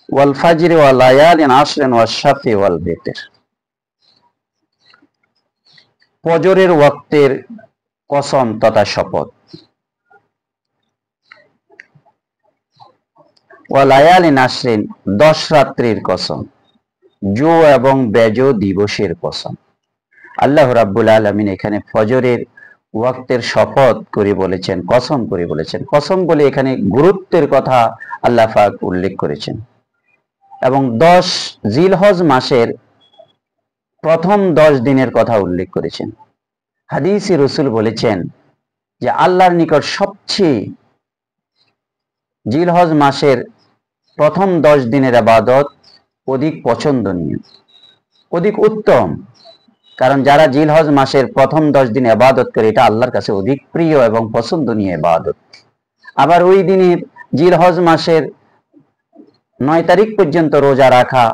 ওয়াল ফাজরি ওয়া লায়ালিন আশরিন ওয়াশ শাফি ওয়াল বিতর। ফজরের ওয়াক্তের কসম তথা শপথ। ওয়া লায়ালিন আশরিন 10 রাত্রির কসম। জো এবং বেজো দিবসের কসম। আল্লাহ রাব্বুল আলামিন এখানে ফজরের ওয়াক্তের শপথ করে বলেছেন, কসম করে বলেছেন। কসম বলে এখানে গুরুত্বের কথা আল্লাহ পাক উল্লেখ করেছেন। এবং 10 জিলহজ মাসের প্রথম 10 দিনের কথা উল্লেখ করেছেন। হাদিসে রাসূল বলেছেন যে আল্লাহর নিকট সবচেয়ে জিলহজ মাসের প্রথম 10 দিনের ইবাদত অধিক পছন্দনীয়, অধিক উত্তম। কারণ যারা জিলহজ মাসের প্রথম 10 দিন ইবাদত করে, এটা আল্লাহর কাছে অধিক প্রিয় এবং পছন্দনীয় ইবাদত। আবার ওই দিনের জিলহজ মাসের 9 তারিখ পর্যন্ত রোজা রাখা,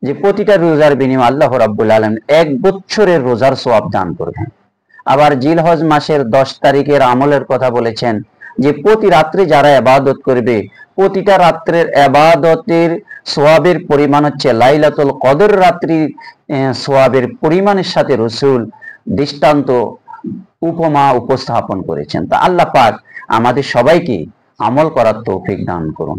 যে প্রতিটা রোজার বিনিময়ে আল্লাহ রাব্বুল আলামিন 1 বছরের রোজার সওয়াব দান করবেন। আবার জিলহজ মাসের 10 তারিখের আমলের কথা বলেছেন যে প্রতি রাত্রে যারা ইবাদত করবে, প্রতিটা রাত্রের ইবাদতের সওয়াবের পরিমাণ হচ্ছে লাইলাতুল কদর রাত্রির সওয়াবের পরিমাণের সাথে রাসূল দৃষ্টান্ত উপমা উপস্থাপন করেছেন। তা আল্লাহ পাক আমাদের সবাইকে আমল করার তৌফিক দান করুন।